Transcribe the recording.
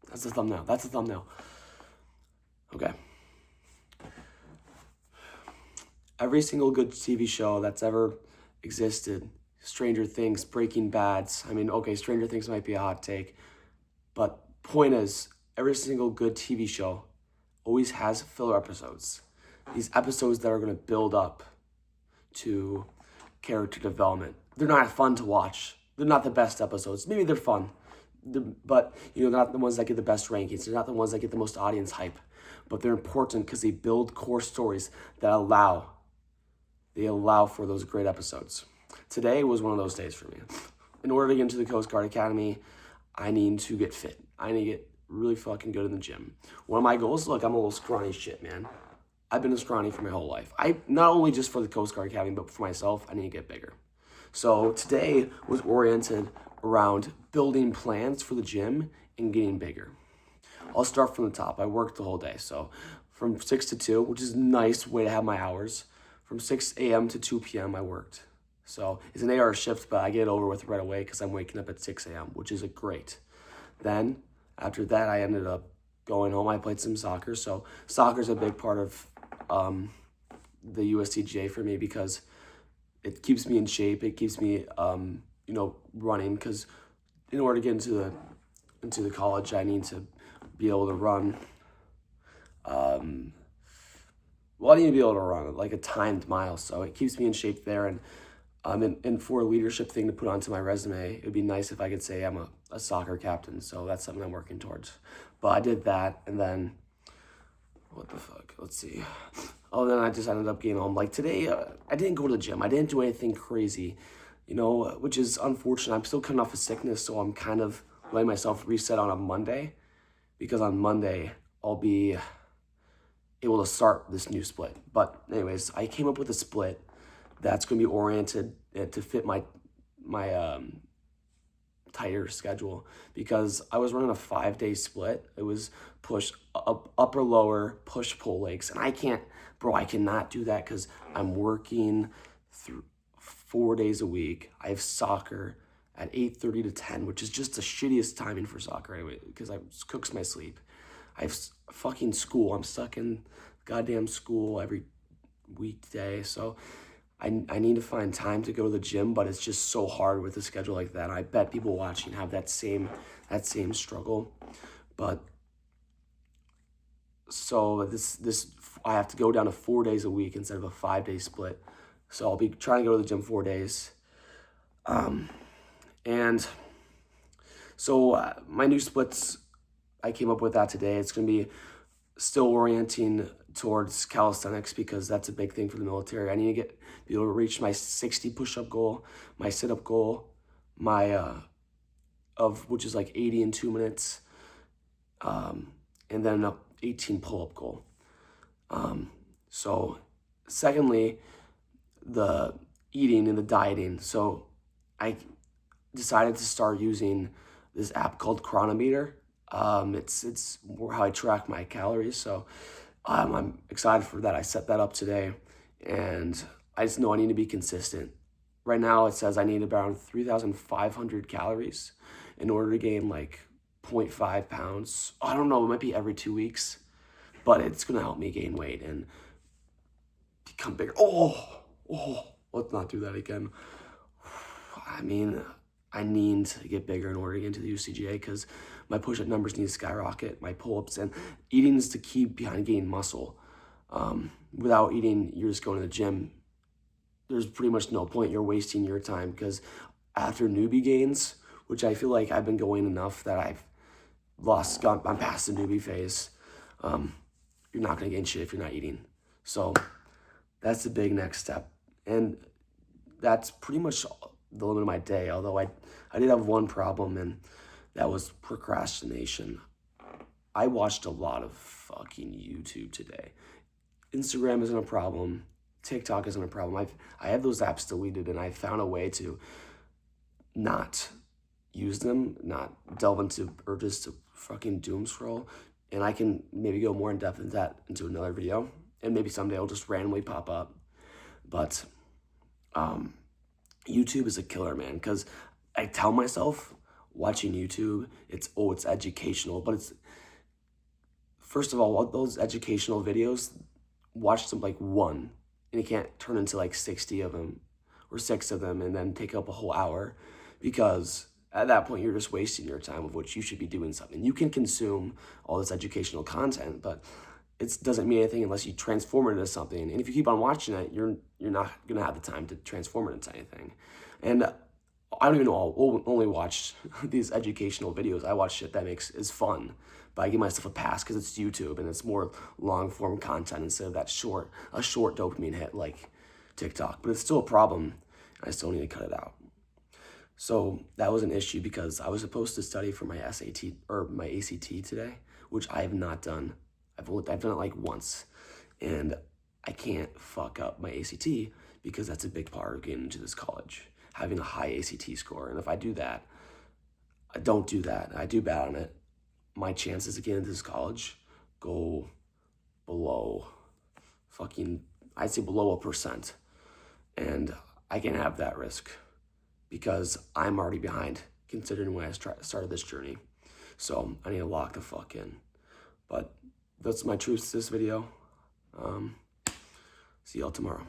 That's the thumbnail. That's the thumbnail. Okay. Every single good TV show that's ever existed, Stranger Things, Breaking Bad's, I mean, okay, Stranger Things might be a hot take, but point is, every single good TV show always has filler episodes. These episodes that are going to build up to character development. They're not fun to watch. They're not the best episodes. Maybe they're fun, but they're not the ones that get the best rankings. They're not the ones that get the most audience hype, but they're important because they build core stories that allow for those great episodes. Today was one of those days for me. In order to get into the Coast Guard Academy, I need to get fit. I need to get really fucking good in the gym. One of my goals, look, I'm a little scrawny shit, man. I've been a scrawny for my whole life. I not only just for the Coast Guard Academy, but for myself, I need to get bigger. So today was oriented around building plans for the gym and getting bigger. I'll start from the top. I worked the whole day. So from 6 to 2, which is a nice way to have my hours. From 6 a.m. to 2 p.m. I worked. So it's an 8-hour shift, but I get it over with right away because I'm waking up at 6 a.m., which is great. Then after that, I ended up going home. I played some soccer. So soccer's a big part of the USCGA for me because it keeps me in shape. It keeps me, running because in order to get into the college, I need to be able to run. I need to be able to run like a timed mile, so it keeps me in shape there. And for a leadership thing to put onto my resume, it would be nice if I could say I'm a soccer captain. So that's something I'm working towards. But I did that, and then what the fuck? Let's see. Oh, then I just ended up getting home. Like today, I didn't go to the gym. I didn't do anything crazy, which is unfortunate. I'm still coming off of sickness, so I'm kind of letting myself reset on a Monday because on Monday I'll be able to start this new split. But anyways, I came up with a split that's going to be oriented to fit my tighter schedule because I was running a 5-day split. It was push up, upper, lower, push, pull legs. And I cannot do that because I'm working through 4 days a week. I have soccer at 8:30 to 10, which is just the shittiest timing for soccer anyway because it cooks my sleep. I have fucking school. I'm stuck in goddamn school every weekday. So I need to find time to go to the gym, but it's just so hard with a schedule like that. I bet people watching have that same struggle. But so this I have to go down to 4 days a week instead of a 5-day split. So I'll be trying to go to the gym 4 days. And so my new splits, I came up with that today. It's going to be still orienting towards calisthenics because that's a big thing for the military. I need to be able to reach my 60 push-up goal, my sit-up goal, my which is like 80 in 2 minutes, and then an 18 pull-up goal. So secondly, the eating and the dieting. So I decided to start using this app called Chronometer. It's how I track my calories. So I'm excited for that. I set that up today, and I just know I need to be consistent. Right now, it says I need around 3,500 calories in order to gain like 0.5 pounds. I don't know. It might be every 2 weeks, but it's gonna help me gain weight and become bigger. Let's not do that again. I mean, I need to get bigger in order to get into the UCGA because my push-up numbers need to skyrocket, my pull-ups, and eating is the key behind gaining muscle. Without eating, you're just going to the gym. There's pretty much no point. You're wasting your time because after newbie gains, which I feel like I've been going enough that I'm past the newbie phase. You're not going to gain shit if you're not eating. So that's the big next step. And that's pretty much the limit of my day, although I did have one problem, and that was procrastination. I watched a lot of fucking YouTube today. Instagram isn't a problem. TikTok isn't a problem. I have those apps deleted, and I found a way to not use them, not delve into urges to fucking doom scroll. And I can maybe go more in depth into that into another video, and maybe someday it'll just randomly pop up. But YouTube is a killer, man, because I tell myself watching YouTube, it's educational, but it's, first of all, those educational videos, watch them like one, and you can't turn into like 60 of them or six of them and then take up a whole hour, because at that point you're just wasting your time of which you should be doing something. You can consume all this educational content, but it doesn't mean anything unless you transform it into something. And if you keep on watching it, you're not gonna have the time to transform it into anything. And I don't even know. I'll only watch these educational videos. I watch shit that is fun, but I give myself a pass because it's YouTube and it's more long form content instead of a short dopamine hit like TikTok. But it's still a problem. I still need to cut it out. So that was an issue because I was supposed to study for my SAT or my ACT today, which I have not done. I've done it like once, and I can't fuck up my ACT because that's a big part of getting into this college, having a high ACT score. And if I do that, I don't do that, I do bad on it, my chances of getting into this college go below I'd say below 1%. And I can't have that risk because I'm already behind considering when I started this journey. So I need to lock the fuck in. But that's my truth to this video. See y'all tomorrow.